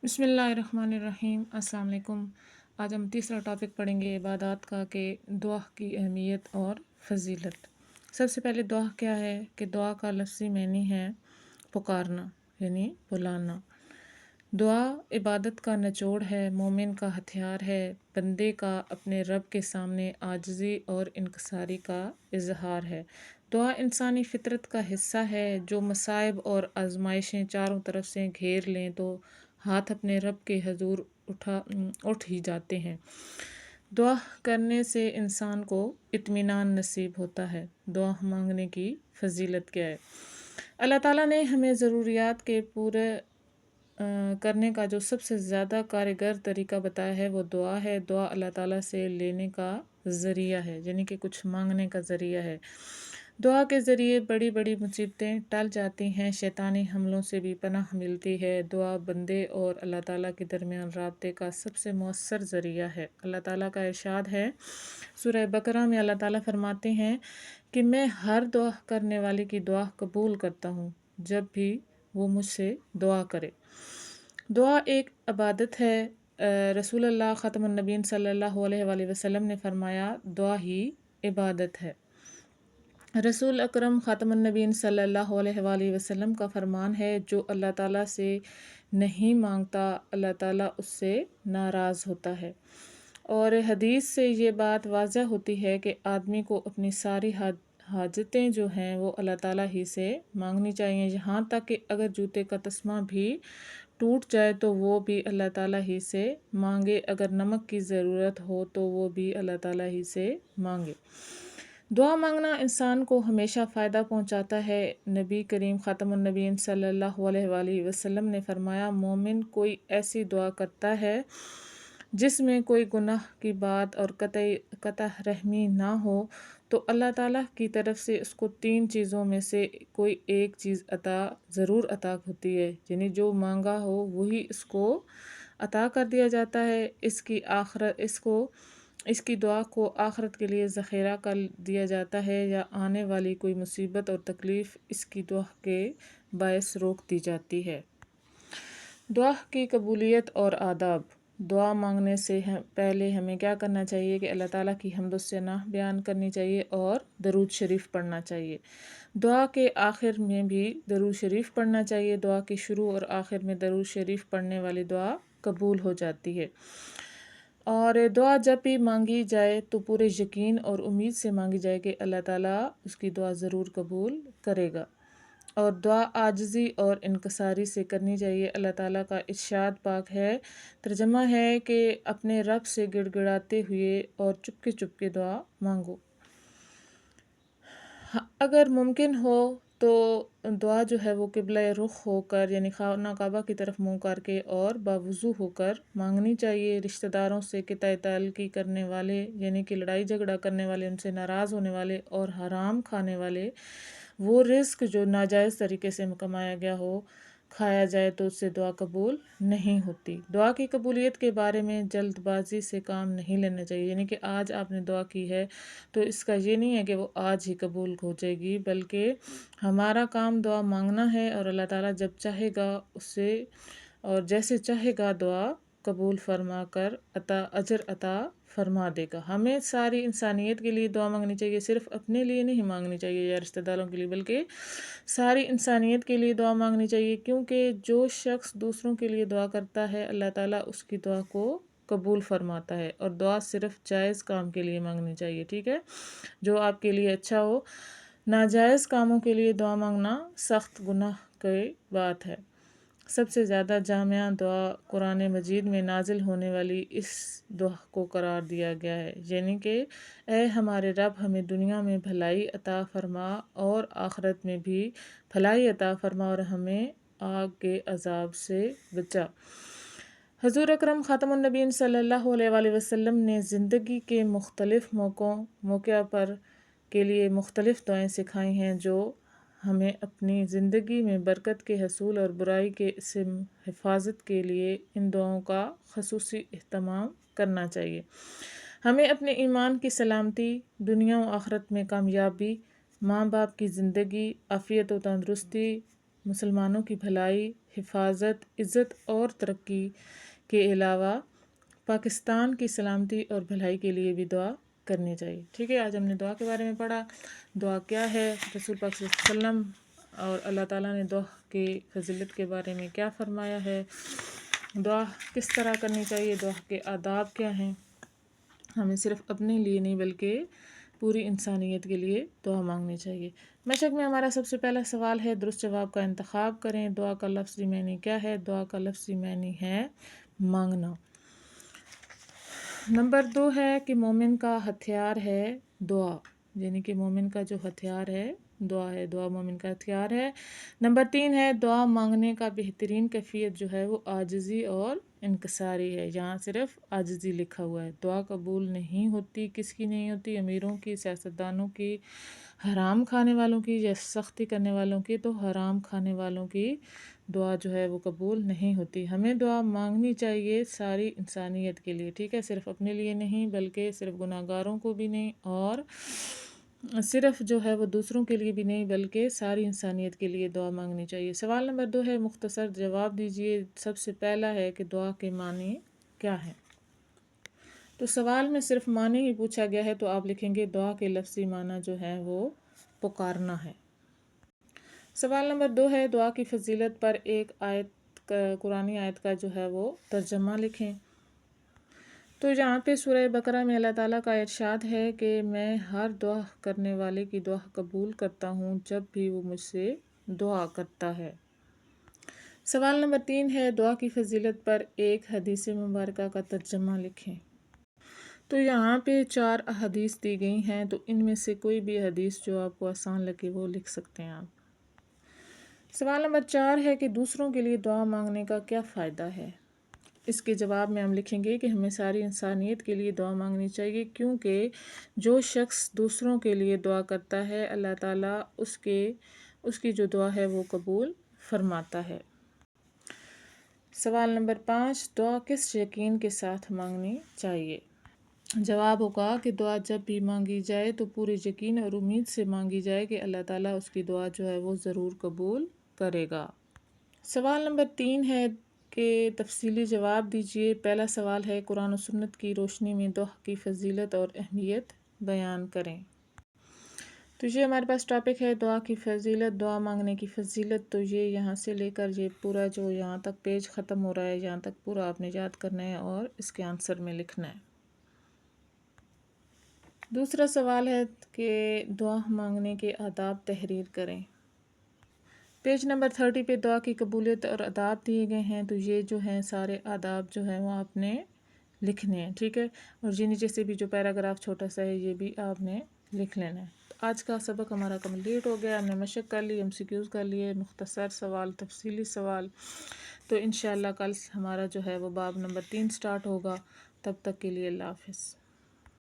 بسم اللہ الرحمن الرحیم۔ السلام علیکم۔ آج ہم تیسرا ٹاپک پڑھیں گے عبادات کا، کہ دعا کی اہمیت اور فضیلت۔ سب سے پہلے دعا کیا ہے؟ کہ دعا کا لفظی معنی ہے پکارنا، یعنی بلانا۔ دعا عبادت کا نچوڑ ہے، مومن کا ہتھیار ہے، بندے کا اپنے رب کے سامنے عاجزی اور انکساری کا اظہار ہے۔ دعا انسانی فطرت کا حصہ ہے۔ جو مصائب اور آزمائشیں چاروں طرف سے گھیر لیں تو ہاتھ اپنے رب کے حضور اٹھ ہی جاتے ہیں۔ دعا کرنے سے انسان کو اطمینان نصیب ہوتا ہے۔ دعا مانگنے کی فضیلت کیا ہے؟ اللہ تعالیٰ نے ہمیں ضروریات کے پورے کرنے کا جو سب سے زیادہ کارگر طریقہ بتایا ہے وہ دعا ہے۔ دعا اللہ تعالیٰ سے لینے کا ذریعہ ہے، یعنی کہ کچھ مانگنے کا ذریعہ ہے۔ دعا کے ذریعے بڑی بڑی مصیبتیں ٹل جاتی ہیں، شیطانی حملوں سے بھی پناہ ملتی ہے۔ دعا بندے اور اللہ تعالیٰ کے درمیان رابطے کا سب سے مؤثر ذریعہ ہے۔ اللہ تعالیٰ کا ارشاد ہے سورہ بقرہ میں، اللہ تعالیٰ فرماتے ہیں کہ میں ہر دعا کرنے والے کی دعا قبول کرتا ہوں جب بھی وہ مجھ سے دعا کرے۔ دعا ایک عبادت ہے۔ رسول اللہ خاتم النبیین صلی اللہ علیہ وآلہ وسلم نے فرمایا، دعا ہی عبادت ہے۔ رسول اکرم خاتم النبیین صلی اللہ علیہ وآلہ وسلم کا فرمان ہے، جو اللہ تعالیٰ سے نہیں مانگتا اللہ تعالیٰ اس سے ناراض ہوتا ہے۔ اور حدیث سے یہ بات واضح ہوتی ہے کہ آدمی کو اپنی ساری حاجتیں جو ہیں وہ اللہ تعالیٰ ہی سے مانگنی چاہیے، یہاں تک کہ اگر جوتے کا تسمہ بھی ٹوٹ جائے تو وہ بھی اللہ تعالیٰ ہی سے مانگے، اگر نمک کی ضرورت ہو تو وہ بھی اللہ تعالیٰ ہی سے مانگے۔ دعا مانگنا انسان کو ہمیشہ فائدہ پہنچاتا ہے۔ نبی کریم خاتم النبیین صلی اللہ علیہ وآلہ وسلم نے فرمایا، مومن کوئی ایسی دعا کرتا ہے جس میں کوئی گناہ کی بات اور قطع رحمی نہ ہو تو اللہ تعالیٰ کی طرف سے اس کو 3 چیزوں میں سے کوئی ایک چیز ضرور عطا ہوتی ہے، یعنی جو مانگا ہو وہی اس کو عطا کر دیا جاتا ہے۔ اس کی دعا کو آخرت کے لیے ذخیرہ کر دیا جاتا ہے، یا آنے والی کوئی مصیبت اور تکلیف اس کی دعا کے باعث روک دی جاتی ہے۔ دعا کی قبولیت اور آداب۔ دعا مانگنے سے پہلے ہمیں کیا کرنا چاہیے؟ کہ اللہ تعالیٰ کی حمد و ثنا بیان کرنی چاہیے اور درود شریف پڑھنا چاہیے۔ دعا کے آخر میں بھی درود شریف پڑھنا چاہیے۔ دعا کے شروع اور آخر میں درود شریف پڑھنے والی دعا قبول ہو جاتی ہے۔ اور دعا جب بھی مانگی جائے تو پورے یقین اور امید سے مانگی جائے کہ اللہ تعالیٰ اس کی دعا ضرور قبول کرے گا۔ اور دعا عاجزی اور انکساری سے کرنی چاہیے۔ اللہ تعالیٰ کا ارشاد پاک ہے، ترجمہ ہے کہ اپنے رب سے گڑ گڑاتے ہوئے اور چپ کے دعا مانگو۔ اگر ممکن ہو تو دعا جو ہے وہ قبلہ رخ ہو کر، یعنی خانہ کعبہ کی طرف منہ کر کے اور باوضو ہو کر مانگنی چاہیے۔ رشتہ داروں سے قطع تعلقی کرنے والے، یعنی کہ لڑائی جھگڑا کرنے والے، ان سے ناراض ہونے والے اور حرام کھانے والے، وہ رزق جو ناجائز طریقے سے کمایا گیا ہو کھایا جائے تو اس سے دعا قبول نہیں ہوتی۔ دعا کی قبولیت کے بارے میں جلد بازی سے کام نہیں لینا چاہیے، یعنی کہ آج آپ نے دعا کی ہے تو اس کا یہ نہیں ہے کہ وہ آج ہی قبول ہو جائے گی، بلکہ ہمارا کام دعا مانگنا ہے، اور اللہ تعالیٰ جب چاہے گا اس سے اور جیسے چاہے گا دعا قبول فرما کر اجر عطا فرما دے گا۔ ہمیں ساری انسانیت کے لیے دعا مانگنی چاہیے، صرف اپنے لیے نہیں مانگنی چاہیے یا رشتہ داروں کے لیے، بلکہ ساری انسانیت کے لیے دعا مانگنی چاہیے، کیونکہ جو شخص دوسروں کے لیے دعا کرتا ہے اللہ تعالیٰ اس کی دعا کو قبول فرماتا ہے۔ اور دعا صرف جائز کام کے لیے مانگنی چاہیے، ٹھیک ہے، جو آپ کے لیے اچھا ہو۔ ناجائز کاموں کے لیے دعا مانگنا سخت گناہ کی بات ہے۔ سب سے زیادہ جامع دعا قرآن مجید میں نازل ہونے والی اس دعا کو قرار دیا گیا ہے، یعنی کہ اے ہمارے رب، ہمیں دنیا میں بھلائی عطا فرما اور آخرت میں بھی بھلائی عطا فرما، اور ہمیں آگ کے عذاب سے بچا۔ حضور اکرم خاتم النبیین صلی اللہ علیہ وآلہ وسلم نے زندگی کے مختلف موقع پر کے لیے مختلف دعائیں سکھائی ہیں، جو ہمیں اپنی زندگی میں برکت کے حصول اور برائی سے حفاظت کے لیے ان دعاؤں کا خصوصی اہتمام کرنا چاہیے۔ ہمیں اپنے ایمان کی سلامتی، دنیا و آخرت میں کامیابی، ماں باپ کی زندگی، عافیت و تندرستی، مسلمانوں کی بھلائی، حفاظت، عزت اور ترقی کے علاوہ پاکستان کی سلامتی اور بھلائی کے لیے بھی دعا کرنی چاہیے. ٹھیک ہے، آج ہم نے دعا کے بارے میں پڑھا. دعا کیا ہے، رسول پاک صلی اللہ علیہ وسلم اور اللہ تعالیٰ نے دعا کی فضیلت کے بارے میں کیا فرمایا ہے، دعا کس طرح کرنی چاہیے، دعا کے آداب کیا ہیں. ہمیں صرف اپنے لیے نہیں بلکہ پوری انسانیت کے لیے دعا مانگنی چاہیے. مشق میں ہمارا سب سے پہلا سوال ہے، درست جواب کا انتخاب کریں. دعا کا لفظی معنی کیا ہے؟ دعا کا لفظی معنی ہے مانگنا. نمبر 2 ہے کہ مومن کا ہتھیار ہے دعا، یعنی کہ مومن کا جو ہتھیار ہے دعا ہے، دعا مومن کا ہتھیار ہے. نمبر 3 ہے دعا مانگنے کا بہترین کیفیت جو ہے وہ عاجزی اور انکساری ہے. یہاں صرف عاجزی لکھا ہوا ہے. دعا قبول نہیں ہوتی، کس کی نہیں ہوتی؟ امیروں کی، سیاستدانوں کی، حرام کھانے والوں کی یا سختی کرنے والوں کی. تو حرام کھانے والوں کی دعا جو ہے وہ قبول نہیں ہوتی. ہمیں دعا مانگنی چاہیے ساری انسانیت کے لیے. ٹھیک ہے، صرف اپنے لیے نہیں بلکہ صرف گناہ گاروں کو بھی نہیں، اور صرف جو ہے وہ دوسروں کے لیے بھی نہیں بلکہ ساری انسانیت کے لیے دعا مانگنی چاہیے. سوال نمبر 2 ہے، مختصر جواب دیجیے. سب سے پہلا ہے کہ دعا کے معنی کیا ہے. تو سوال میں صرف معنی ہی پوچھا گیا ہے، تو آپ لکھیں گے دعا کے لفظی معنی جو ہے وہ پکارنا ہے. سوال نمبر 2 ہے، دعا کی فضیلت پر ایک آیت قرآنی آیت کا جو ہے وہ ترجمہ لکھیں. تو یہاں پہ سورہ بقرہ میں اللہ تعالیٰ کا ارشاد ہے کہ میں ہر دعا کرنے والے کی دعا قبول کرتا ہوں جب بھی وہ مجھ سے دعا کرتا ہے. سوال نمبر 3 ہے، دعا کی فضیلت پر ایک حدیث مبارکہ کا ترجمہ لکھیں. تو یہاں پہ 4 احادیث دی گئی ہیں، تو ان میں سے کوئی بھی حدیث جو آپ کو آسان لگے وہ لکھ سکتے ہیں آپ. سوال نمبر 4 ہے کہ دوسروں کے لیے دعا مانگنے کا کیا فائدہ ہے. اس کے جواب میں ہم لکھیں گے کہ ہمیں ساری انسانیت کے لیے دعا مانگنی چاہیے، کیونکہ جو شخص دوسروں کے لیے دعا کرتا ہے اللہ تعالیٰ اس کی جو دعا ہے وہ قبول فرماتا ہے. سوال نمبر 5، دعا کس یقین کے ساتھ مانگنی چاہیے. جواب ہوگا کہ دعا جب بھی مانگی جائے تو پورے یقین اور امید سے مانگی جائے کہ اللہ تعالیٰ اس کی دعا جو ہے وہ ضرور قبول کرے گا. سوال نمبر 3 ہے کہ تفصیلی جواب دیجیے. پہلا سوال ہے، قرآن و سنت کی روشنی میں دعا کی فضیلت اور اہمیت بیان کریں. تو یہ ہمارے پاس ٹاپک ہے دعا کی فضیلت، دعا مانگنے کی فضیلت. تو یہ یہاں سے لے کر یہ پورا جو یہاں تک پیج ختم ہو رہا ہے یہاں تک پورا آپ نے یاد کرنا ہے اور اس کے آنسر میں لکھنا ہے. دوسرا سوال ہے کہ دعا مانگنے کے آداب تحریر کریں. پیج نمبر 30 پہ دعا کی قبولیت اور آداب دیے گئے ہیں. تو یہ جو ہیں سارے آداب جو ہیں وہ آپ نے لکھنے ہیں. ٹھیک ہے، اور یہ نیچے سے بھی جو پیراگراف چھوٹا سا ہے یہ بھی آپ نے لکھ لینا ہے. آج کا سبق ہمارا کمپلیٹ ہو گیا. ہم نے مشق کر لی، MCQs کر لیے، مختصر سوال، تفصیلی سوال. تو انشاءاللہ کل ہمارا جو ہے وہ باب نمبر 3 سٹارٹ ہوگا. تب تک کے لیے اللہ حافظ.